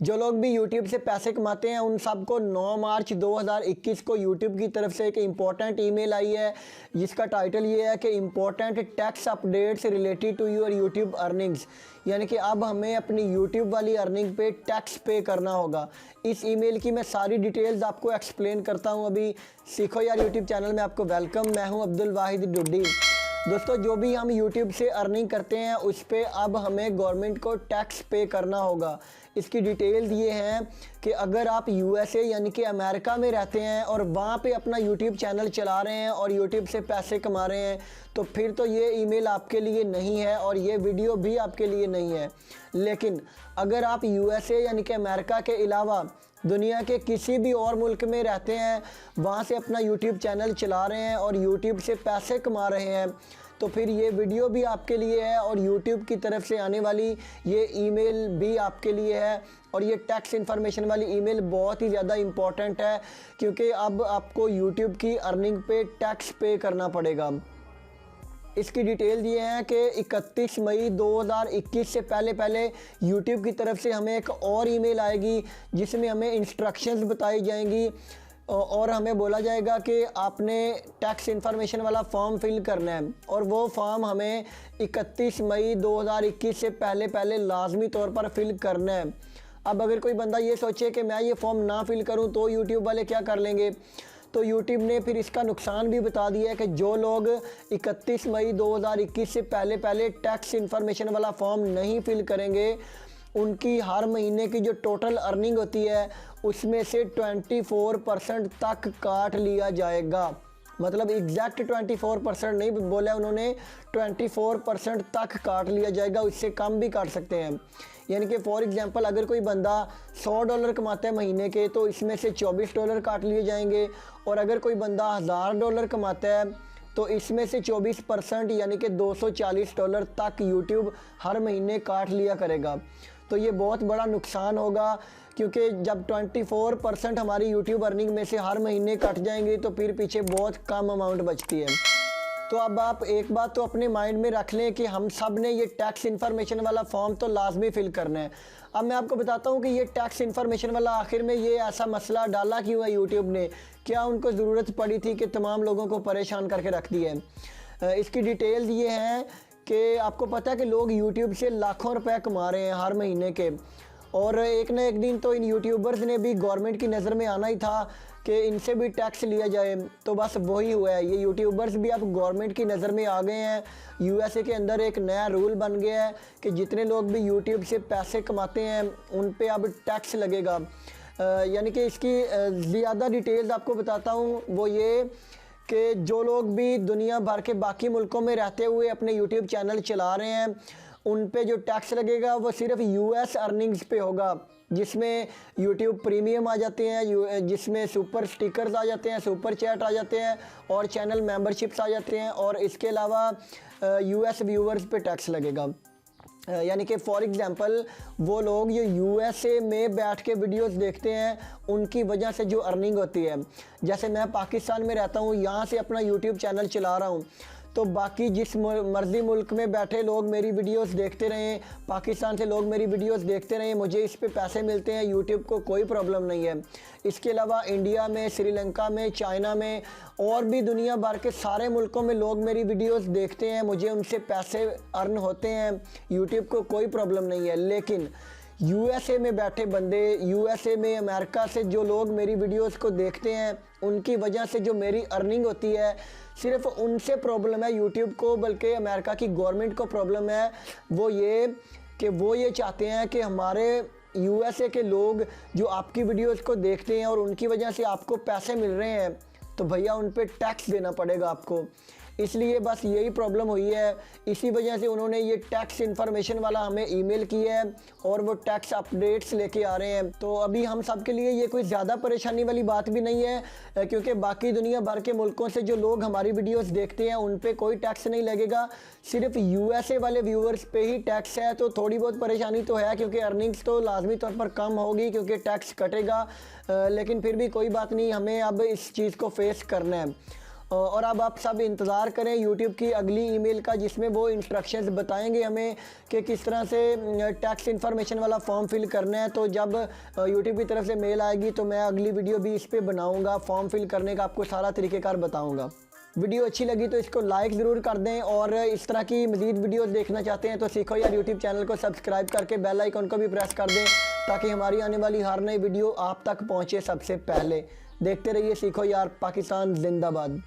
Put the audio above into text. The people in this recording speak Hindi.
जो लोग भी YouTube से पैसे कमाते हैं उन सबको 9 मार्च 2021 को YouTube की तरफ से एक इम्पॉर्टेंट ईमेल आई है जिसका टाइटल ये है कि important tax updates related to your YouTube earnings, यानी कि अब हमें अपनी YouTube वाली अर्निंग पे टैक्स पे करना होगा। इस ईमेल की मैं सारी डिटेल्स आपको एक्सप्लेन करता हूँ। अभी सीखो यार YouTube चैनल में आपको वेलकम। मैं हूँ अब्दुल वाहिद डुड्डी। दोस्तों, जो भी हम YouTube से अर्निंग करते हैं उस पर अब हमें गवर्नमेंट को टैक्स पे करना होगा। इसकी डिटेल्स ये हैं कि अगर आप USA यानी कि अमेरिका में रहते हैं और वहाँ पे अपना YouTube चैनल चला रहे हैं और YouTube से पैसे कमा रहे हैं तो फिर तो ये ईमेल आपके लिए नहीं है और ये वीडियो भी आपके लिए नहीं है। लेकिन अगर आप USA यानी कि अमेरिका के अलावा दुनिया के किसी भी और मुल्क में रहते हैं, वहाँ से अपना YouTube चैनल चला रहे हैं और YouTube से पैसे कमा रहे हैं तो फिर ये वीडियो भी आपके लिए है और YouTube की तरफ से आने वाली ये ईमेल भी आपके लिए है। और ये टैक्स इन्फॉर्मेशन वाली ईमेल बहुत ही ज़्यादा इम्पॉर्टेंट है क्योंकि अब आपको YouTube की अर्निंग पे टैक्स पे करना पड़ेगा। इसकी डिटेल ये है कि 31 मई 2021 से पहले YouTube की तरफ से हमें एक और ईमेल आएगी जिसमें हमें इंस्ट्रक्शंस बताई जाएंगी और हमें बोला जाएगा कि आपने टैक्स इन्फॉर्मेशन वाला फॉर्म फिल करना है और वो फॉर्म हमें 31 मई 2021 से पहले लाजमी तौर पर फिल करना है। अब अगर कोई बंदा ये सोचे कि मैं ये फॉर्म ना फिल करूं तो YouTube वाले क्या कर लेंगे, तो YouTube ने फिर इसका नुकसान भी बता दिया है कि जो लोग 31 मई 2021 से पहले टैक्स इन्फॉर्मेशन वाला फॉर्म नहीं फिल करेंगे उनकी हर महीने की जो टोटल अर्निंग होती है उसमें से 24% तक काट लिया जाएगा। मतलब एग्जैक्ट 24% नहीं बोला उन्होंने, 24% तक काट लिया जाएगा, उससे कम भी काट सकते हैं। यानी कि फॉर एग्जांपल अगर कोई बंदा $100 कमाता है महीने के तो इसमें से $24 काट लिए जाएंगे और अगर कोई बंदा $1000 कमाता है तो इसमें से 24% यानी कि $240 तक YouTube हर महीने काट लिया करेगा। तो ये बहुत बड़ा नुकसान होगा क्योंकि जब 24% हमारी YouTube अर्निंग में से हर महीने कट जाएंगे तो फिर पीछे बहुत कम अमाउंट बचती है। तो अब आप एक बात तो अपने माइंड में रख लें कि हम सब ने ये टैक्स इन्फॉर्मेशन वाला फॉर्म तो लाजमी फिल करना है। अब मैं आपको बताता हूँ कि ये टैक्स इन्फॉर्मेशन वाला आखिर में ये ऐसा मसला डाला क्यों है YouTube ने, क्या उनको ज़रूरत पड़ी थी कि तमाम लोगों को परेशान करके रख दिया है। इसकी डिटेल्स ये हैं कि आपको पता है कि लोग YouTube से लाखों रुपए कमा रहे हैं हर महीने के और एक ना एक दिन तो इन यूट्यूबर्स ने भी गवर्नमेंट की नज़र में आना ही था कि इनसे भी टैक्स लिया जाए। तो बस वही हुआ है, ये यूट्यूबर्स भी अब गवर्नमेंट की नज़र में आ गए हैं। USA के अंदर एक नया रूल बन गया है कि जितने लोग भी YouTube से पैसे कमाते हैं उन पे अब टैक्स लगेगा। यानी कि इसकी ज़्यादा डिटेल्स आपको बताता हूँ वो ये कि जो लोग भी दुनिया भर के बाकी मुल्कों में रहते हुए अपने YouTube चैनल चला रहे हैं उन पे जो टैक्स लगेगा वो सिर्फ US अर्निंग्स पे होगा, जिसमें YouTube प्रीमियम आ जाते हैं, जिसमें सुपर स्टिकर्स आ जाते हैं, सुपर चैट आ जाते हैं और चैनल मेंबरशिप्स आ जाते हैं और इसके अलावा US व्यूवर्स पे टैक्स लगेगा। यानी कि फॉर एग्ज़ाम्पल वो लोग जो USA में बैठ के वीडियोस देखते हैं उनकी वजह से जो अर्निंग होती है, जैसे मैं पाकिस्तान में रहता हूँ, यहाँ से अपना YouTube चैनल चला रहा हूँ तो बाकी जिस मर्ज़ी मुल्क में बैठे लोग मेरी वीडियोस देखते रहें, पाकिस्तान से लोग मेरी वीडियोस देखते रहें, मुझे इस पे पैसे मिलते हैं, यूट्यूब को कोई प्रॉब्लम नहीं है। इसके अलावा इंडिया में, श्रीलंका में, चाइना में और भी दुनिया भर के सारे मुल्कों में लोग मेरी वीडियोस देखते हैं, मुझे उनसे पैसे अर्न होते हैं, यूट्यूब को कोई प्रॉब्लम नहीं है। लेकिन USA में बैठे बंदे, USA में अमेरिका से जो लोग मेरी वीडियोस को देखते हैं उनकी वजह से जो मेरी अर्निंग होती है सिर्फ उनसे प्रॉब्लम है यूट्यूब को, बल्कि अमेरिका की गवर्नमेंट को प्रॉब्लम है। वो ये कि वो ये चाहते हैं कि हमारे USA के लोग जो आपकी वीडियोस को देखते हैं और उनकी वजह से आपको पैसे मिल रहे हैं तो भैया उन पे टैक्स देना पड़ेगा आपको। इसलिए बस यही प्रॉब्लम हुई है, इसी वजह से उन्होंने ये टैक्स इन्फॉर्मेशन वाला हमें ईमेल की है और वो टैक्स अपडेट्स लेके आ रहे हैं। तो अभी हम सब के लिए ये कोई ज़्यादा परेशानी वाली बात भी नहीं है क्योंकि बाकी दुनिया भर के मुल्कों से जो लोग हमारी वीडियोस देखते हैं उन पे कोई टैक्स नहीं लगेगा, सिर्फ USA वाले व्यूवर्स पे ही टैक्स है। तो थोड़ी बहुत परेशानी तो है क्योंकि अर्निंग्स तो लाजमी तौर पर कम होगी क्योंकि टैक्स कटेगा, लेकिन फिर भी कोई बात नहीं, हमें अब इस चीज़ को फेस करना है। और अब आप सब इंतज़ार करें यूट्यूब की अगली ईमेल का, जिसमें वो इंस्ट्रक्शंस बताएंगे हमें कि किस तरह से टैक्स इन्फॉर्मेशन वाला फॉर्म फिल करना है। तो जब यूट्यूब की तरफ से मेल आएगी तो मैं अगली वीडियो भी इस पर बनाऊँगा, फॉर्म फिल करने का आपको सारा तरीक़ेकार बताऊँगा। वीडियो अच्छी लगी तो इसको लाइक ज़रूर कर दें, और इस तरह की मज़ीद वीडियोस देखना चाहते हैं तो सीखो यार यूट्यूब चैनल को सब्सक्राइब करके बेल आइकन को भी प्रेस कर दें, ताकि हमारी आने वाली हर नई वीडियो आप तक पहुंचे सबसे पहले। देखते रहिए सीखो यार, पाकिस्तान जिंदाबाद।